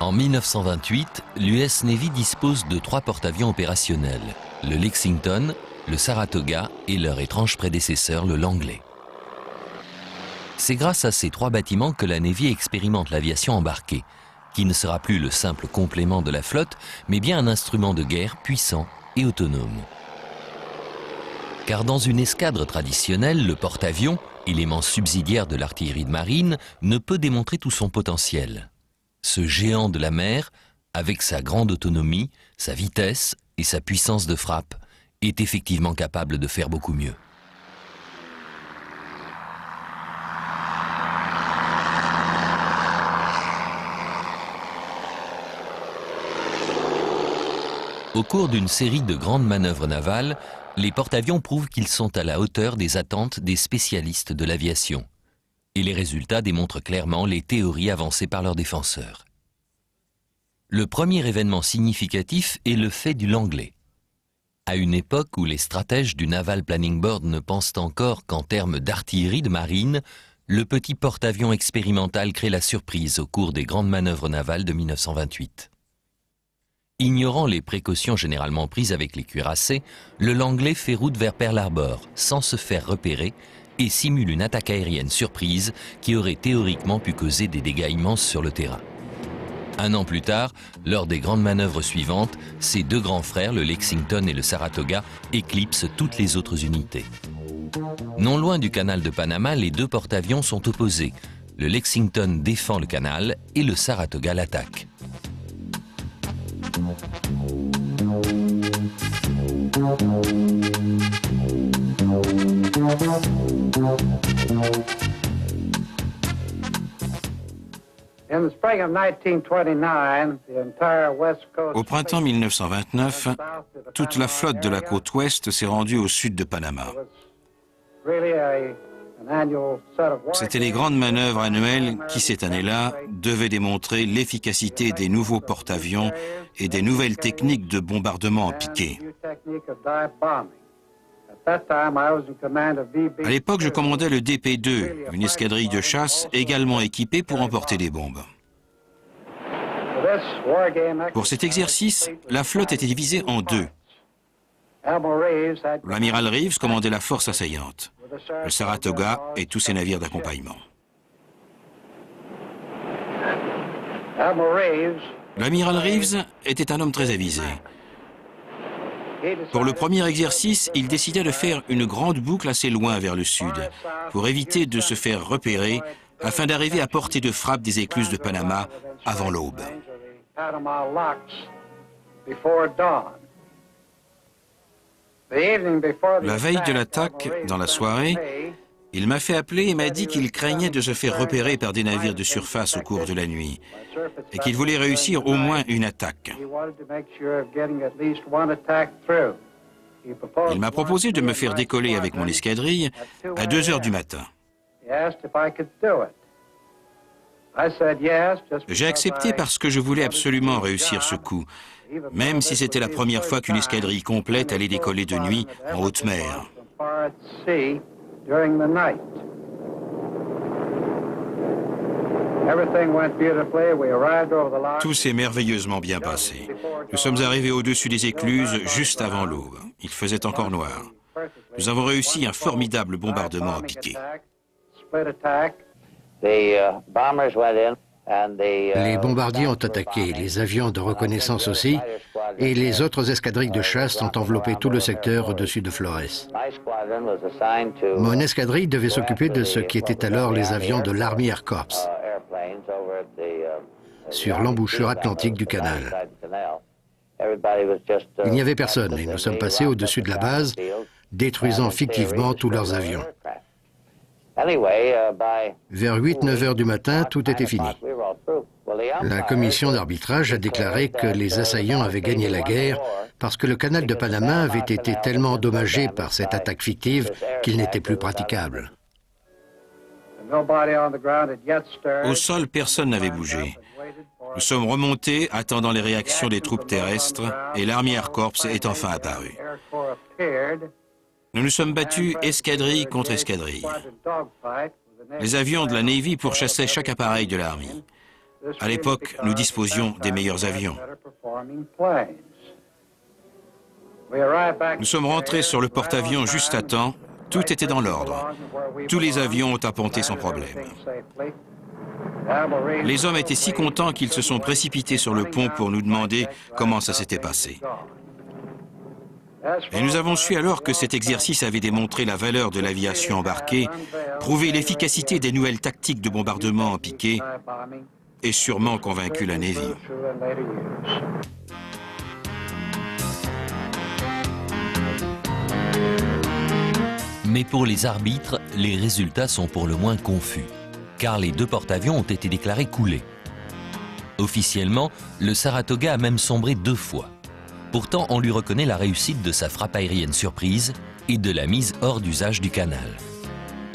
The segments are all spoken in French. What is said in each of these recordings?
En 1928, l'US Navy dispose de 3 porte-avions opérationnels, le Lexington, le Saratoga et leur étrange prédécesseur, le Langley. C'est grâce à ces 3 bâtiments que la Navy expérimente l'aviation embarquée, qui ne sera plus le simple complément de la flotte, mais bien un instrument de guerre puissant et autonome. Car dans une escadre traditionnelle, le porte-avions, élément subsidiaire de l'artillerie de marine, ne peut démontrer tout son potentiel. Ce géant de la mer, avec sa grande autonomie, sa vitesse et sa puissance de frappe, est effectivement capable de faire beaucoup mieux. Au cours d'une série de grandes manœuvres navales, les porte-avions prouvent qu'ils sont à la hauteur des attentes des spécialistes de l'aviation. Et les résultats démontrent clairement les théories avancées par leurs défenseurs. Le premier événement significatif est le fait du Langley. À une époque où les stratèges du Naval Planning Board ne pensent encore qu'en termes d'artillerie de marine, le petit porte-avions expérimental crée la surprise au cours des grandes manœuvres navales de 1928. Ignorant les précautions généralement prises avec les cuirassés, le Langley fait route vers Pearl Harbor sans se faire repérer et simule une attaque aérienne surprise qui aurait théoriquement pu causer des dégâts immenses sur le terrain. Un an plus tard, lors des grandes manœuvres suivantes, ses 2 grands frères, le Lexington et le Saratoga, éclipsent toutes les autres unités. Non loin du canal de Panama, les 2 porte-avions sont opposés. Le Lexington défend le canal et le Saratoga l'attaque. Au printemps 1929, toute la flotte de la côte ouest s'est rendue au sud de Panama. C'étaient les grandes manœuvres annuelles qui, cette année-là, devaient démontrer l'efficacité des nouveaux porte-avions et des nouvelles techniques de bombardement en piqué. À l'époque, je commandais le DP-2, une escadrille de chasse également équipée pour emporter des bombes. Pour cet exercice, la flotte était divisée en 2. L'amiral Reeves commandait la force assaillante, le Saratoga et tous ses navires d'accompagnement. L'amiral Reeves était un homme très avisé. Pour le premier exercice, il décida de faire une grande boucle assez loin vers le sud, pour éviter de se faire repérer, afin d'arriver à portée de frappe des écluses de Panama avant l'aube. La veille de l'attaque, dans la soirée, il m'a fait appeler et m'a dit qu'il craignait de se faire repérer par des navires de surface au cours de la nuit et qu'il voulait réussir au moins une attaque. Il m'a proposé de me faire décoller avec mon escadrille à 2 heures du matin. J'ai accepté parce que je voulais absolument réussir ce coup, même si c'était la première fois qu'une escadrille complète allait décoller de nuit en haute mer. Tout s'est merveilleusement bien passé. Nous sommes arrivés au-dessus des écluses juste avant l'aube. Il faisait encore noir. Nous avons réussi un formidable bombardement à piqué. Les bombardiers ont attaqué, les avions de reconnaissance aussi, et les autres escadrilles de chasse ont enveloppé tout le secteur au-dessus de Flores. Mon escadrille devait s'occuper de ce qui étaient alors les avions de l'Army Air Corps, sur l'embouchure atlantique du canal. Il n'y avait personne et nous sommes passés au-dessus de la base, détruisant fictivement tous leurs avions. Vers 8-9 heures du matin, tout était fini. La commission d'arbitrage a déclaré que les assaillants avaient gagné la guerre parce que le canal de Panama avait été tellement endommagé par cette attaque fictive qu'il n'était plus praticable. Au sol, personne n'avait bougé. Nous sommes remontés, attendant les réactions des troupes terrestres, et l'Army Air Corps est enfin apparue. Nous nous sommes battus escadrille contre escadrille. Les avions de la Navy pourchassaient chaque appareil de l'Army. À l'époque, nous disposions des meilleurs avions. Nous sommes rentrés sur le porte-avions juste à temps. Tout était dans l'ordre. Tous les avions ont apponté sans problème. Les hommes étaient si contents qu'ils se sont précipités sur le pont pour nous demander comment ça s'était passé. Et nous avons su alors que cet exercice avait démontré la valeur de l'aviation embarquée, prouvé l'efficacité des nouvelles tactiques de bombardement en piqué et sûrement convaincu la Navy. Mais pour les arbitres, les résultats sont pour le moins confus, car les deux porte-avions ont été déclarés coulés. Officiellement, le Saratoga a même sombré 2 fois. Pourtant, on lui reconnaît la réussite de sa frappe aérienne surprise et de la mise hors d'usage du canal.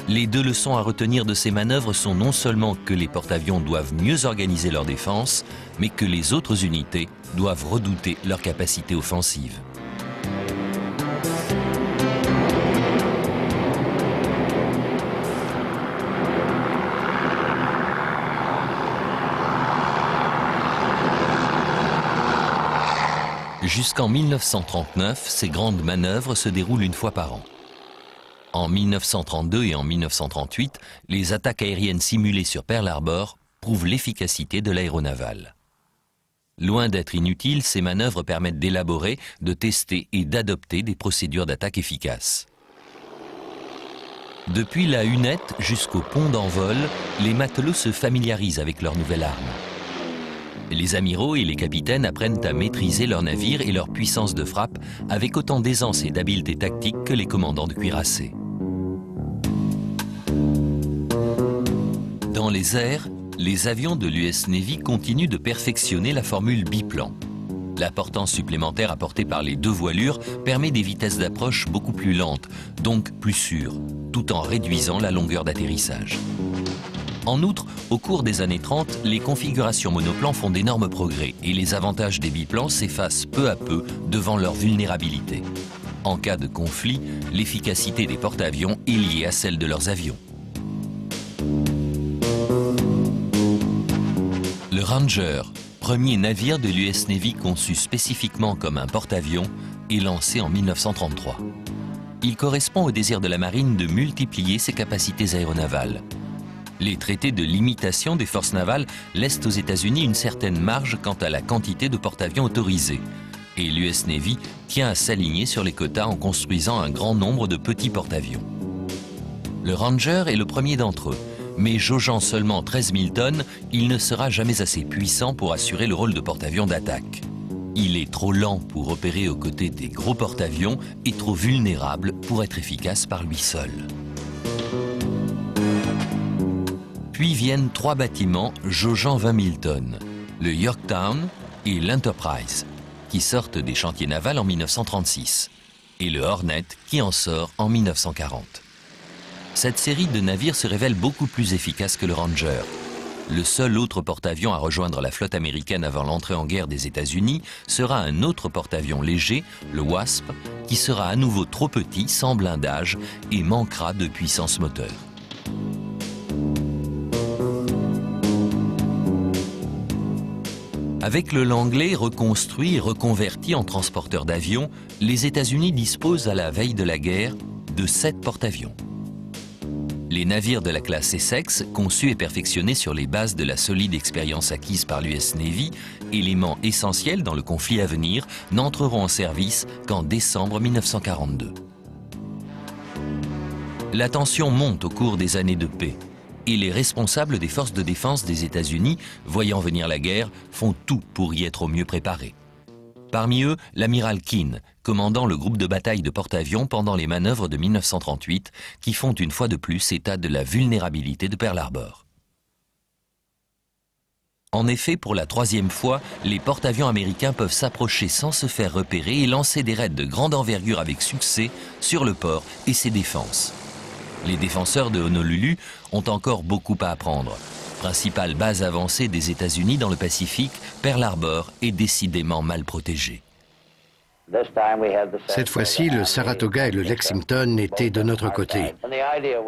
Les 2 leçons à retenir de ces manœuvres sont non seulement que les porte-avions doivent mieux organiser leur défense, mais que les autres unités doivent redouter leur capacité offensive. Jusqu'en 1939, ces grandes manœuvres se déroulent une fois par an. En 1932 et en 1938, les attaques aériennes simulées sur Pearl Harbor prouvent l'efficacité de l'aéronaval. Loin d'être inutiles, ces manœuvres permettent d'élaborer, de tester et d'adopter des procédures d'attaque efficaces. Depuis la hunette jusqu'au pont d'envol, les matelots se familiarisent avec leur nouvelle arme. Les amiraux et les capitaines apprennent à maîtriser leur navire et leur puissance de frappe avec autant d'aisance et d'habileté tactique que les commandants de cuirassés. Dans les airs, les avions de l'US Navy continuent de perfectionner la formule biplan. La portance supplémentaire apportée par les 2 voilures permet des vitesses d'approche beaucoup plus lentes, donc plus sûres, tout en réduisant la longueur d'atterrissage. En outre, au cours des années 30, les configurations monoplans font d'énormes progrès et les avantages des biplans s'effacent peu à peu devant leur vulnérabilité. En cas de conflit, l'efficacité des porte-avions est liée à celle de leurs avions. Le Ranger, premier navire de l'US Navy conçu spécifiquement comme un porte-avions, est lancé en 1933. Il correspond au désir de la marine de multiplier ses capacités aéronavales. Les traités de limitation des forces navales laissent aux États-Unis une certaine marge quant à la quantité de porte-avions autorisés. Et l'US Navy tient à s'aligner sur les quotas en construisant un grand nombre de petits porte-avions. Le Ranger est le premier d'entre eux, mais jaugeant seulement 13 000 tonnes, il ne sera jamais assez puissant pour assurer le rôle de porte-avions d'attaque. Il est trop lent pour opérer aux côtés des gros porte-avions et trop vulnérable pour être efficace par lui seul. Puis viennent 3 bâtiments jaugeant 20 000 tonnes, le Yorktown et l'Enterprise, qui sortent des chantiers navals en 1936, et le Hornet qui en sort en 1940. Cette série de navires se révèle beaucoup plus efficace que le Ranger. Le seul autre porte-avions à rejoindre la flotte américaine avant l'entrée en guerre des États-Unis sera un autre porte-avions léger, le Wasp, qui sera à nouveau trop petit, sans blindage, et manquera de puissance moteur. Avec le Langley reconstruit et reconverti en transporteur d'avions, les États-Unis disposent à la veille de la guerre de 7 porte-avions. Les navires de la classe Essex, conçus et perfectionnés sur les bases de la solide expérience acquise par l'US Navy, élément essentiel dans le conflit à venir, n'entreront en service qu'en décembre 1942. La tension monte au cours des années de paix. Et les responsables des forces de défense des États-Unis, voyant venir la guerre, font tout pour y être au mieux préparés. Parmi eux, l'amiral Keane, commandant le groupe de bataille de porte-avions pendant les manœuvres de 1938, qui font une fois de plus état de la vulnérabilité de Pearl Harbor. En effet, pour la 3e fois, les porte-avions américains peuvent s'approcher sans se faire repérer et lancer des raids de grande envergure avec succès sur le port et ses défenses. Les défenseurs de Honolulu ont encore beaucoup à apprendre. Principale base avancée des États-Unis dans le Pacifique, Pearl Harbor est décidément mal protégée. Cette fois-ci, le Saratoga et le Lexington étaient de notre côté.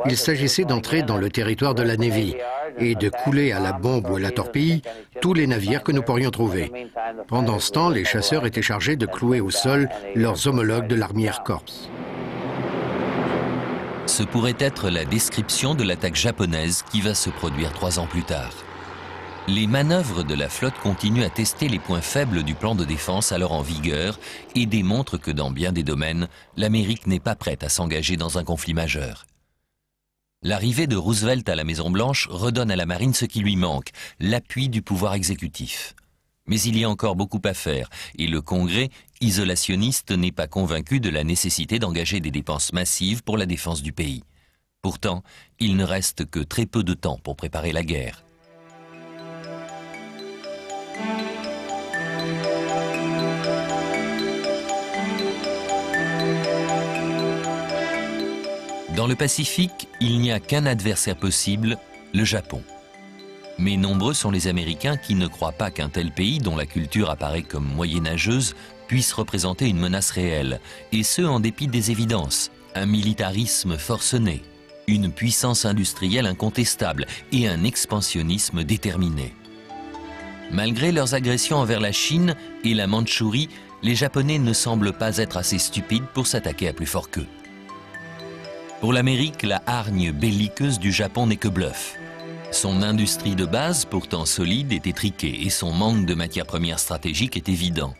Il s'agissait d'entrer dans le territoire de la Navy, et de couler à la bombe ou à la torpille tous les navires que nous pourrions trouver. Pendant ce temps, les chasseurs étaient chargés de clouer au sol leurs homologues de l'Army Air Corps. Ce pourrait être la description de l'attaque japonaise qui va se produire 3 ans plus tard. Les manœuvres de la flotte continuent à tester les points faibles du plan de défense alors en vigueur et démontrent que dans bien des domaines, l'Amérique n'est pas prête à s'engager dans un conflit majeur. L'arrivée de Roosevelt à la Maison-Blanche redonne à la marine ce qui lui manque, l'appui du pouvoir exécutif. Mais il y a encore beaucoup à faire et le Congrès, isolationniste, n'est pas convaincu de la nécessité d'engager des dépenses massives pour la défense du pays. Pourtant, il ne reste que très peu de temps pour préparer la guerre. Dans le Pacifique, il n'y a qu'un adversaire possible, le Japon. Mais nombreux sont les Américains qui ne croient pas qu'un tel pays, dont la culture apparaît comme moyenâgeuse, puisse représenter une menace réelle, et ce en dépit des évidences. Un militarisme forcené, une puissance industrielle incontestable et un expansionnisme déterminé. Malgré leurs agressions envers la Chine et la Mandchourie, les Japonais ne semblent pas être assez stupides pour s'attaquer à plus fort qu'eux. Pour l'Amérique, la hargne belliqueuse du Japon n'est que bluff. Son industrie de base, pourtant solide, est étriquée et son manque de matières premières stratégiques est évident.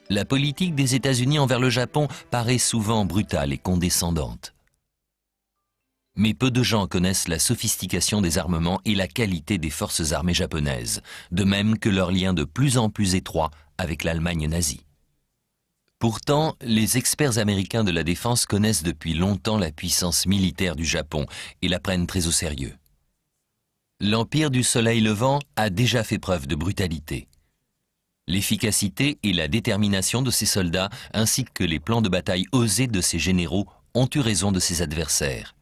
La politique des États-Unis envers le Japon paraît souvent brutale et condescendante. Mais peu de gens connaissent la sophistication des armements et la qualité des forces armées japonaises, de même que leur lien de plus en plus étroit avec l'Allemagne nazie. Pourtant, les experts américains de la défense connaissent depuis longtemps la puissance militaire du Japon et la prennent très au sérieux. L'Empire du Soleil Levant a déjà fait preuve de brutalité. L'efficacité et la détermination de ses soldats, ainsi que les plans de bataille osés de ses généraux, ont eu raison de ses adversaires.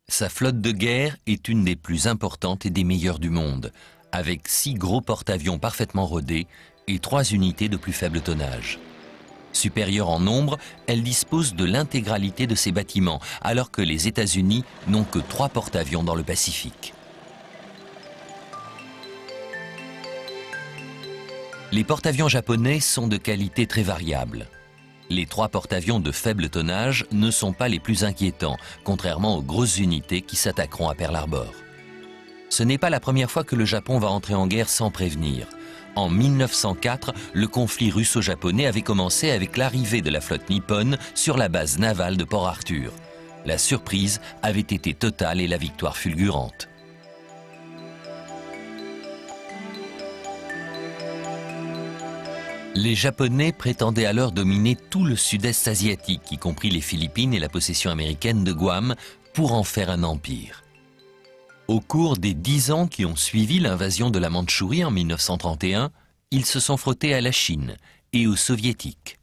Sa flotte de guerre est une des plus importantes et des meilleures du monde, avec 6 gros porte-avions parfaitement rodés et 3 unités de plus faible tonnage. Supérieure en nombre, elle dispose de l'intégralité de ses bâtiments, alors que les États-Unis n'ont que 3 porte-avions dans le Pacifique. Les porte-avions japonais sont de qualité très variable. Les 3 porte-avions de faible tonnage ne sont pas les plus inquiétants, contrairement aux grosses unités qui s'attaqueront à Pearl Harbor. Ce n'est pas la première fois que le Japon va entrer en guerre sans prévenir. En 1904, le conflit russo-japonais avait commencé avec l'arrivée de la flotte nippone sur la base navale de Port Arthur. La surprise avait été totale et la victoire fulgurante. Les Japonais prétendaient alors dominer tout le sud-est asiatique, y compris les Philippines et la possession américaine de Guam, pour en faire un empire. Au cours des 10 ans qui ont suivi l'invasion de la Mandchourie en 1931, ils se sont frottés à la Chine et aux Soviétiques.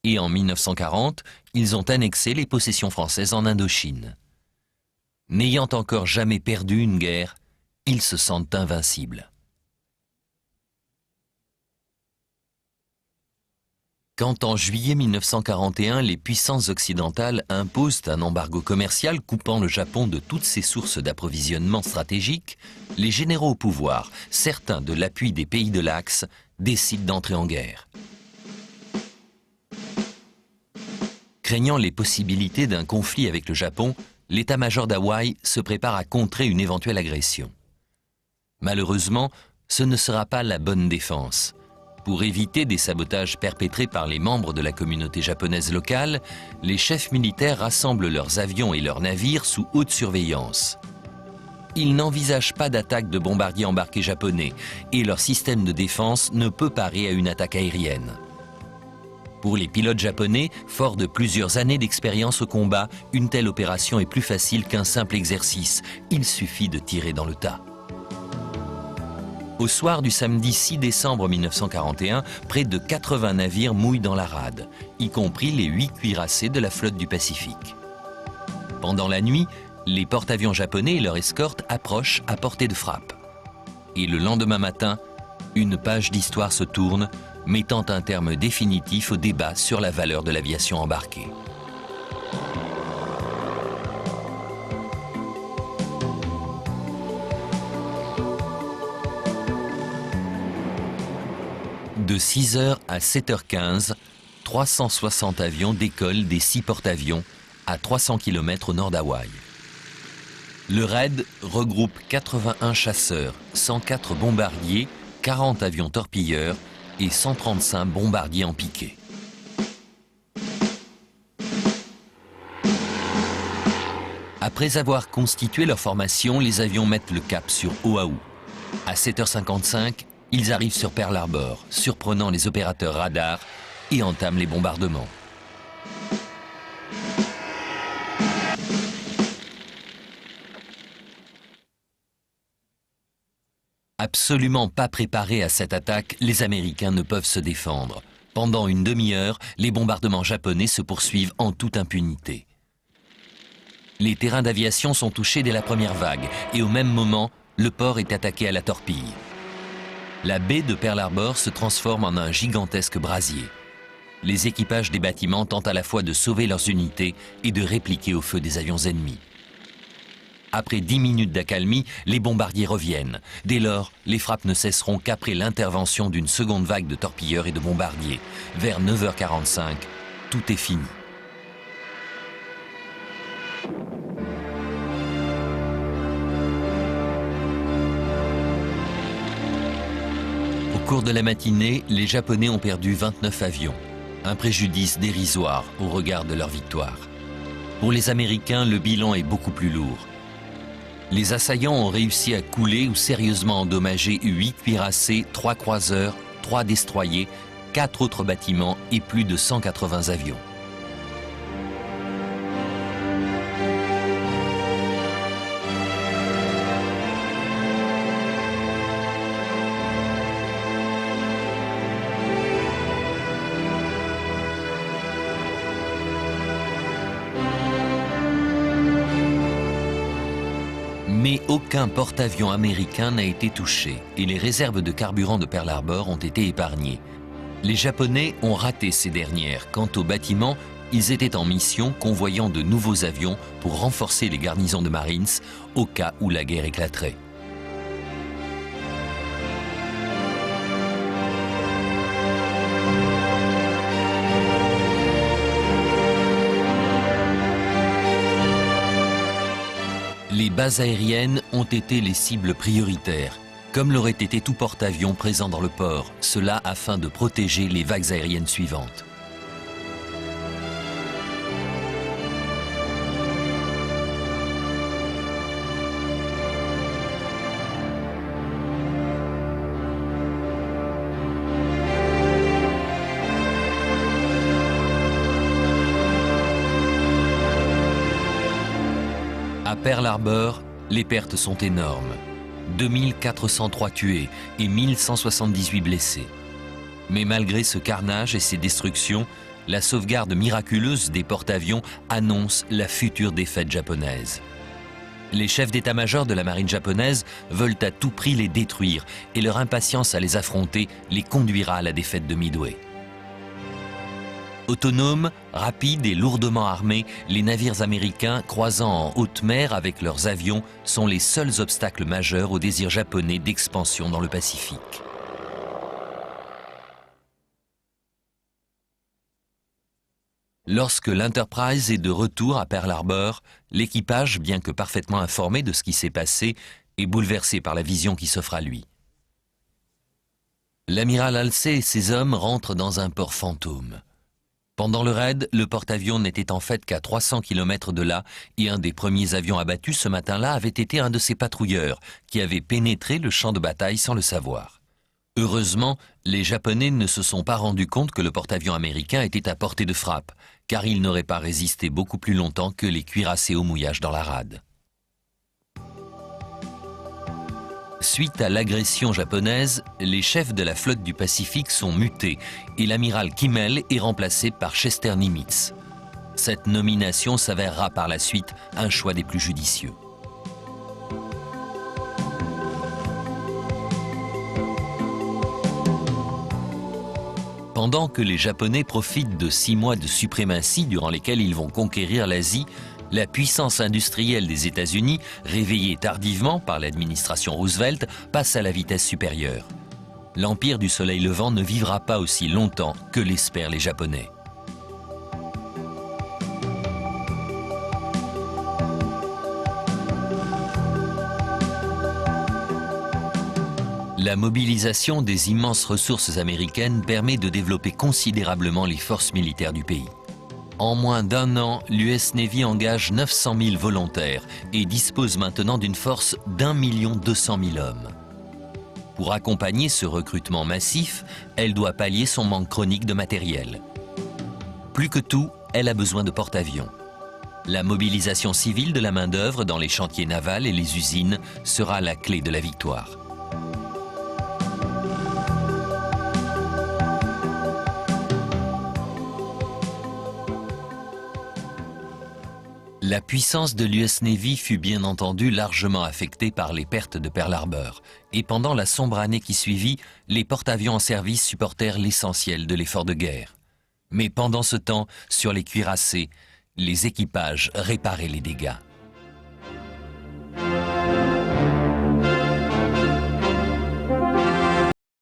Et en 1940, ils ont annexé les possessions françaises en Indochine. N'ayant encore jamais perdu une guerre, ils se sentent invincibles. Quand en juillet 1941, les puissances occidentales imposent un embargo commercial coupant le Japon de toutes ses sources d'approvisionnement stratégiques, les généraux au pouvoir, certains de l'appui des pays de l'Axe, décident d'entrer en guerre. Craignant les possibilités d'un conflit avec le Japon, l'état-major d'Hawaï se prépare à contrer une éventuelle agression. Malheureusement, ce ne sera pas la bonne défense. Pour éviter des sabotages perpétrés par les membres de la communauté japonaise locale, les chefs militaires rassemblent leurs avions et leurs navires sous haute surveillance. Ils n'envisagent pas d'attaque de bombardiers embarqués japonais et leur système de défense ne peut parer à une attaque aérienne. Pour les pilotes japonais, forts de plusieurs années d'expérience au combat, une telle opération est plus facile qu'un simple exercice. Il suffit de tirer dans le tas. Au soir du samedi 6 décembre 1941, près de 80 navires mouillent dans la rade, y compris les 8 cuirassés de la flotte du Pacifique. Pendant la nuit, les porte-avions japonais et leur escorte approchent à portée de frappe. Et le lendemain matin, une page d'histoire se tourne, mettant un terme définitif au débat sur la valeur de l'aviation embarquée. De 6h à 7h15, 360 avions décollent des 6 porte-avions à 300 km au nord d'Hawaï. Le raid regroupe 81 chasseurs, 104 bombardiers, 40 avions torpilleurs et 135 bombardiers en piqué. Après avoir constitué leur formation, les avions mettent le cap sur Oahu. À 7h55, ils arrivent sur Pearl Harbor, surprenant les opérateurs radars et entament les bombardements. Absolument pas préparés à cette attaque, les Américains ne peuvent se défendre. Pendant une demi-heure, les bombardements japonais se poursuivent en toute impunité. Les terrains d'aviation sont touchés dès la première vague et au même moment, le port est attaqué à la torpille. La baie de Pearl Harbor se transforme en un gigantesque brasier. Les équipages des bâtiments tentent à la fois de sauver leurs unités et de répliquer au feu des avions ennemis. Après 10 minutes d'accalmie, les bombardiers reviennent. Dès lors, les frappes ne cesseront qu'après l'intervention d'une seconde vague de torpilleurs et de bombardiers. Vers 9h45, tout est fini. Au cours de la matinée, les Japonais ont perdu 29 avions. Un préjudice dérisoire au regard de leur victoire. Pour les Américains, le bilan est beaucoup plus lourd. Les assaillants ont réussi à couler ou sérieusement endommager 8 cuirassés, 3 croiseurs, 3 destroyers, 4 autres bâtiments et plus de 180 avions. Mais aucun porte-avions américain n'a été touché et les réserves de carburant de Pearl Harbor ont été épargnées. Les Japonais ont raté ces dernières. Quant aux bâtiments, ils étaient en mission convoyant de nouveaux avions pour renforcer les garnisons de Marines au cas où la guerre éclaterait. Les bases aériennes ont été les cibles prioritaires, comme l'aurait été tout porte-avions présent dans le port, cela afin de protéger les vagues aériennes suivantes. À Pearl Harbor, les pertes sont énormes. 2403 tués et 1178 blessés. Mais malgré ce carnage et ces destructions, la sauvegarde miraculeuse des porte-avions annonce la future défaite japonaise. Les chefs d'état-major de la marine japonaise veulent à tout prix les détruire et leur impatience à les affronter les conduira à la défaite de Midway. Autonomes, rapides et lourdement armés, les navires américains croisant en haute mer avec leurs avions sont les seuls obstacles majeurs au désir japonais d'expansion dans le Pacifique. Lorsque l'Enterprise est de retour à Pearl Harbor, l'équipage, bien que parfaitement informé de ce qui s'est passé, est bouleversé par la vision qui s'offre à lui. L'amiral Halsey et ses hommes rentrent dans un port fantôme. Pendant le raid, le porte-avions n'était en fait qu'à 300 km de là et un des premiers avions abattus ce matin-là avait été un de ces patrouilleurs qui avait pénétré le champ de bataille sans le savoir. Heureusement, les Japonais ne se sont pas rendus compte que le porte-avions américain était à portée de frappe, car il n'aurait pas résisté beaucoup plus longtemps que les cuirassés au mouillage dans la rade. Suite à l'agression japonaise, les chefs de la flotte du Pacifique sont mutés et l'amiral Kimmel est remplacé par Chester Nimitz. Cette nomination s'avérera par la suite un choix des plus judicieux. Pendant que les Japonais profitent de 6 mois de suprématie durant lesquels ils vont conquérir l'Asie, la puissance industrielle des États-Unis, réveillée tardivement par l'administration Roosevelt, passe à la vitesse supérieure. l'Empire du Soleil Levant ne vivra pas aussi longtemps que l'espèrent les Japonais. La mobilisation des immenses ressources américaines permet de développer considérablement les forces militaires du pays. En moins d'un an, l'US Navy engage 900 000 volontaires et dispose maintenant d'une force d'1 200 000 hommes. Pour accompagner ce recrutement massif, elle doit pallier son manque chronique de matériel. Plus que tout, elle a besoin de porte-avions. La mobilisation civile de la main-d'œuvre dans les chantiers navals et les usines sera la clé de la victoire. La puissance de l'US Navy fut bien entendu largement affectée par les pertes de Pearl Harbor. Et pendant la sombre année qui suivit, les porte-avions en service supportèrent l'essentiel de l'effort de guerre. Mais pendant ce temps, sur les cuirassés, les équipages réparaient les dégâts.